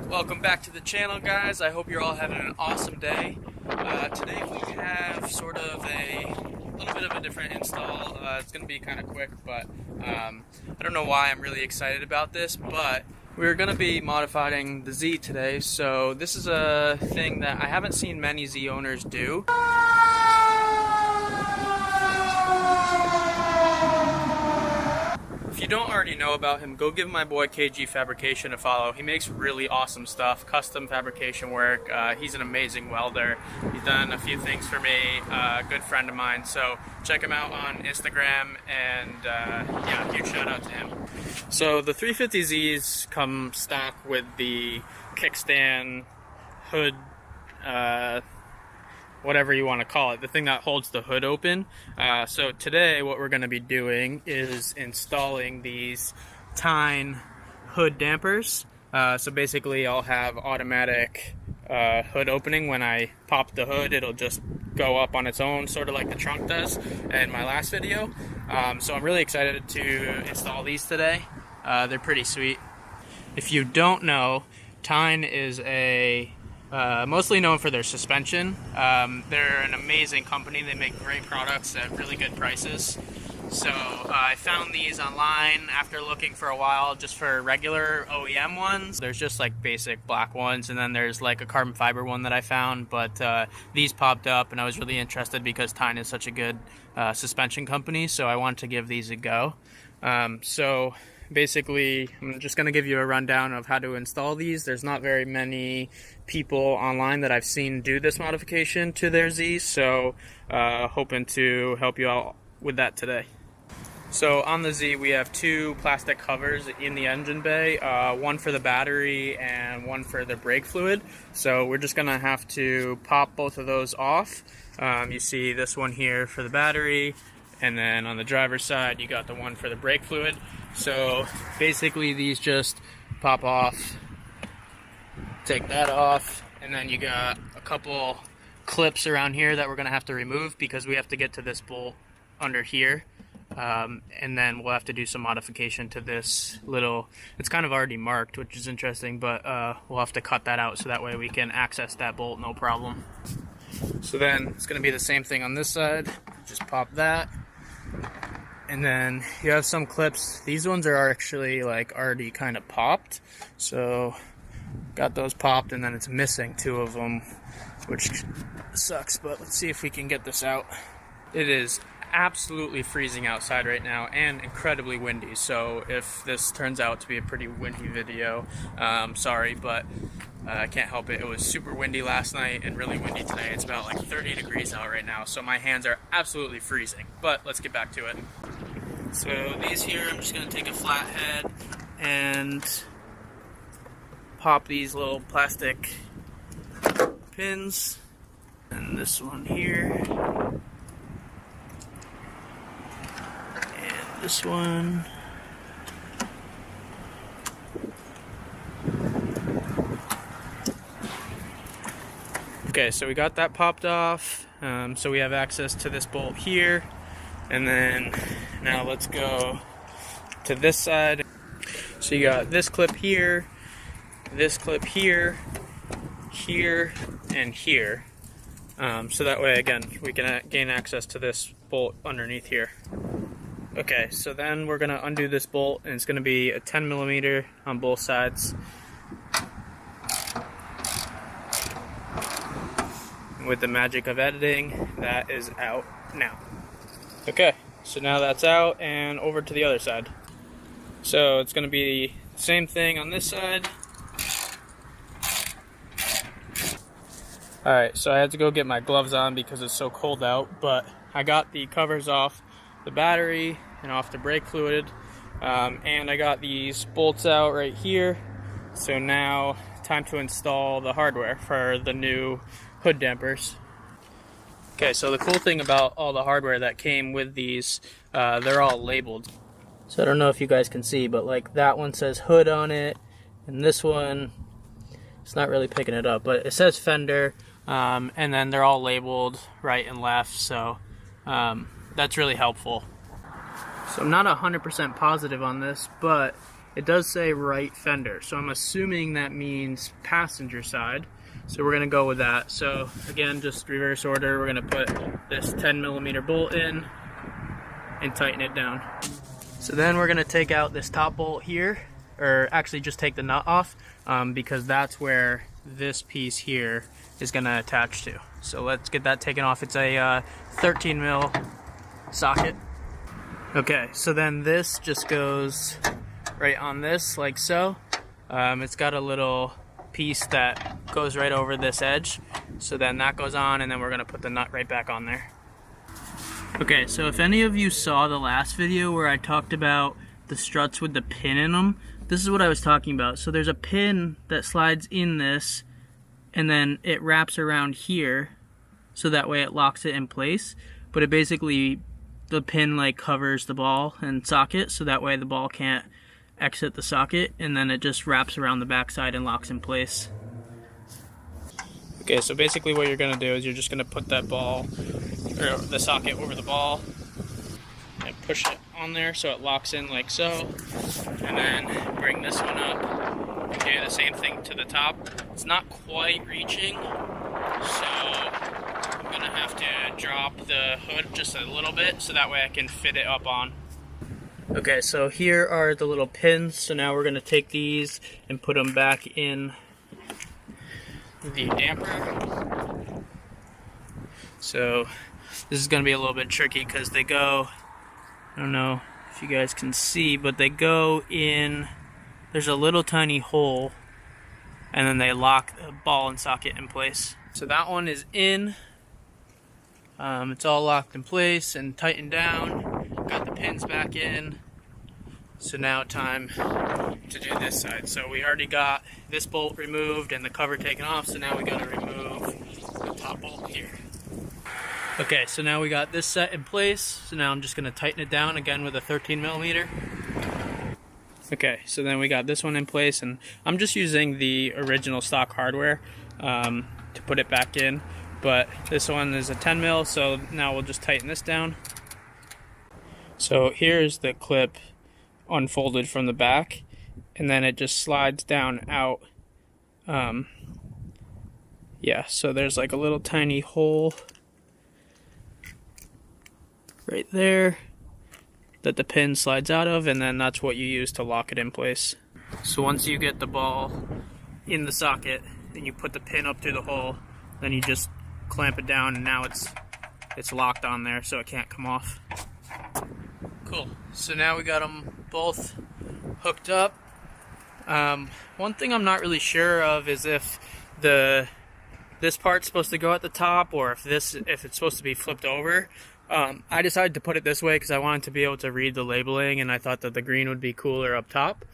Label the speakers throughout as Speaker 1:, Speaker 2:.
Speaker 1: Welcome back to the channel, guys. I hope you're all having an awesome day. Today we have sort of a little bit of a different install. It's going to be kind of quick, but I don't know why I'm really excited about this, but we're going to be modifying the Z today. So this is a thing that I haven't seen many Z owners do. If you don't already know about him, go give my boy KG Fabrication a follow. He makes really awesome stuff, custom fabrication work. He's an amazing welder. He's done a few things for me, good friend of mine. So check him out on Instagram, and yeah, huge shout out to him. So the 350Zs come stock with the kickstand, hood, whatever you want to call it, the thing that holds the hood open. So today what we're going to be doing is installing these Tein hood dampers. So basically I'll have automatic hood opening. When I pop the hood, it'll just go up on its own, sort of like the trunk does in my last video. So I'm really excited to install these today. They're pretty sweet. If you don't know, Tein is mostly known for their suspension. They're an amazing company. They make great products at really good prices. So I found these online after looking for a while just for regular OEM ones. There's just like basic black ones, and then there's like a carbon fiber one that I found, but these popped up and I was really interested because Tein is such a good suspension company, so I wanted to give these a go. So basically, I'm just going to give you a rundown of how to install these. There's not very many people online that I've seen do this modification to their Zs, so hoping to help you out with that today. So on the Z, we have two plastic covers in the engine bay, one for the battery and one for the brake fluid. So we're just going to have to pop both of those off. You see this one here for the battery, and then on the driver's side you got the one for the brake fluid. So basically these just pop off, take that off, and then you got a couple clips around here that we're going to have to remove because we have to get to this bolt under here. And then we'll have to do some modification to this little, it's kind of already marked, which is interesting, but we'll have to cut that out so that way we can access that bolt no problem. So then it's going to be the same thing on this side. Just pop that. And then you have some clips. These ones are actually like already kind of popped. So got those popped, and then it's missing two of them, which sucks, but let's see if we can get this out. It is absolutely freezing outside right now and incredibly windy, so if this turns out to be a pretty windy video, sorry, but I can't help it. It was super windy last night and really windy today. It's about like 30 degrees out right now, so my hands are absolutely freezing, but let's get back to it. So these here, I'm just going to take a flathead and pop these little plastic pins, and this one here, this one, okay, so we got that popped off, so we have access to this bolt here, and then now let's go to this side. So you got this clip here, here, and here, so that way again we can gain access to this bolt underneath here. Okay, so then we're going to undo this bolt, and it's going to be a 10mm on both sides. With the magic of editing, that is out now. Okay, so now that's out, and over to the other side. So it's going to be the same thing on this side. Alright, so I had to go get my gloves on because it's so cold out, but I got the covers off the battery and off the brake fluid, and I got these bolts out right here. So now time to install the hardware for the new hood dampers. Okay, so the cool thing about all the hardware that came with these, they're all labeled. So I don't know if you guys can see, but like that one says hood on it, and this one, it's not really picking it up, but it says Fender, and then they're all labeled right and left, so that's really helpful. So I'm not 100% positive on this, but it does say right fender, so I'm assuming that means passenger side. So we're gonna go with that. So again, just reverse order, we're gonna put this 10mm bolt in and tighten it down. So then we're gonna take out this top bolt here, or actually just take the nut off, because that's where this piece here is gonna attach to. So let's get that taken off. It's a 13mm socket. Okay, so then this just goes right on this, like so. It's got a little piece that goes right over this edge, so then that goes on, and then we're gonna put the nut right back on there. Okay, so if any of you saw the last video where I talked about the struts with the pin in them, this is what I was talking about. So there's a pin that slides in this, and then it wraps around here, so that way it locks it in place. But it basically, the pin like covers the ball and socket, so that way the ball can't exit the socket, and then it just wraps around the backside and locks in place. Okay, so basically what you're gonna do is you're just gonna put that ball, or the socket, over the ball and push it on there so it locks in like so, and then bring this one up and do the same thing to the top. It's not quite reaching, so I'm gonna have to drop the hood just a little bit so that way I can fit it up on. Okay, so here are the little pins. So now we're gonna take these and put them back in the damper. So this is gonna be a little bit tricky because they go, I don't know if you guys can see, but they go in, there's a little tiny hole, and then they lock the ball and socket in place. So that one is in. It's all locked in place and tightened down. Got the pins back in. So now time to do this side. So we already got this bolt removed and the cover taken off, so now we gotta remove the top bolt here. Okay, so now we got this set in place. So now I'm just gonna tighten it down again with a 13mm. Okay, so then we got this one in place, and I'm just using the original stock hardware to put it back in. But this one is a 10mm, so now we'll just tighten this down. So here's the clip unfolded from the back, and then it just slides down out. Yeah, so there's like a little tiny hole right there that the pin slides out of, and then that's what you use to lock it in place. So once you get the ball in the socket and you put the pin up through the hole, then you just clamp it down, and now it's locked on there so it can't come off. Cool. So now we got them both hooked up. One thing I'm not really sure of is if this part's supposed to go at the top, or if it's supposed to be flipped over. I decided to put it this way because I wanted to be able to read the labeling, and I thought that the green would be cooler up top.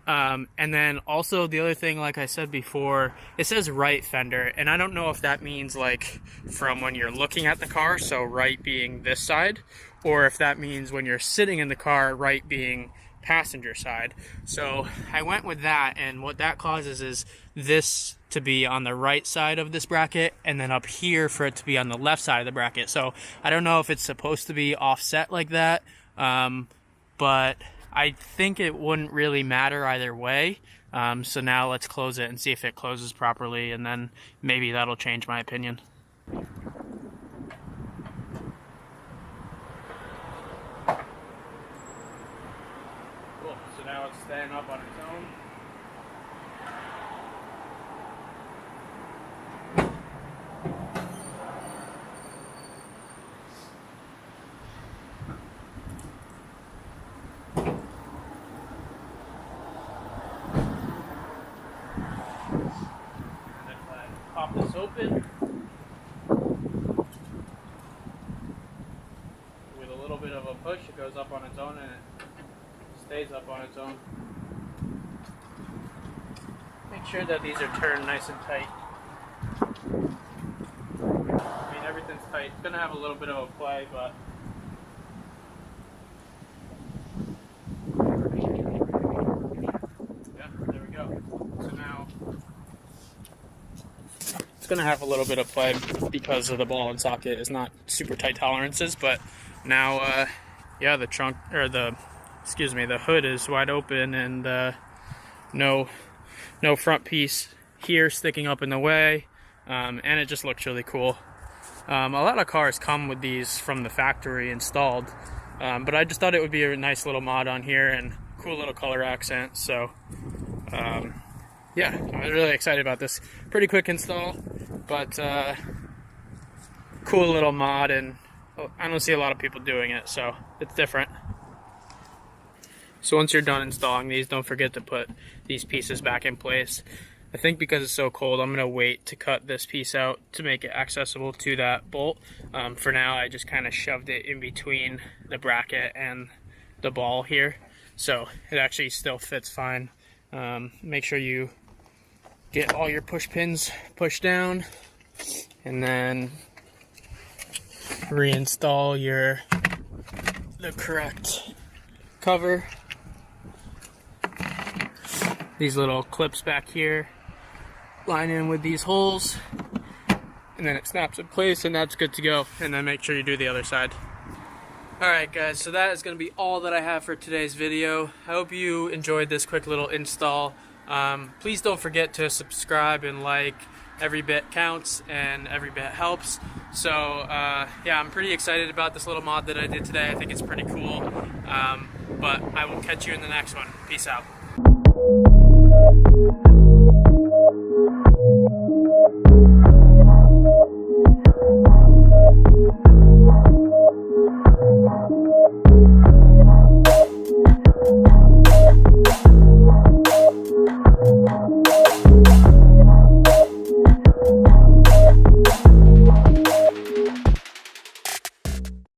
Speaker 1: And then also the other thing, like I said before, it says right fender, and I don't know if that means like from when you're looking at the car, so right being this side, or if that means when you're sitting in the car, right being passenger side. So I went with that, and what that causes is this to be on the right side of this bracket, and then up here for it to be on the left side of the bracket. So I don't know if it's supposed to be offset like that, but I think it wouldn't really matter either way. So now let's close it and see if it closes properly, and then maybe that'll change my opinion. Cool, so now it's staying up on its own. Pop this open with a little bit of a push, it goes up on its own, and it stays up on its own. Make sure that these are turned nice and tight. I mean, everything's tight. It's gonna have a little bit of a play, but yeah, there we go. So now it's gonna have a little bit of play because of the ball and socket is not super tight tolerances, but now yeah, the trunk, or the excuse me, the hood is wide open, and no front piece here sticking up in the way, and it just looks really cool. A lot of cars come with these from the factory installed, but I just thought it would be a nice little mod on here and cool little color accent. So yeah, I was really excited about this. Pretty quick install, but cool little mod, and I don't see a lot of people doing it, so it's different. So once you're done installing these, don't forget to put these pieces back in place. I think because it's so cold, I'm going to wait to cut this piece out to make it accessible to that bolt. For now, I just kind of shoved it in between the bracket and the ball here, so it actually still fits fine. Make sure you get all your push pins pushed down, and then reinstall the correct cover. These little clips back here line in with these holes, and then it snaps in place, and that's good to go. And then make sure you do the other side. Alright guys, so that is going to be all that I have for today's video. I hope you enjoyed this quick little install. Please don't forget to subscribe and like. Every bit counts and every bit helps. So yeah, I'm pretty excited about this little mod that I did today. I think it's pretty cool. But I will catch you in the next one. Peace out.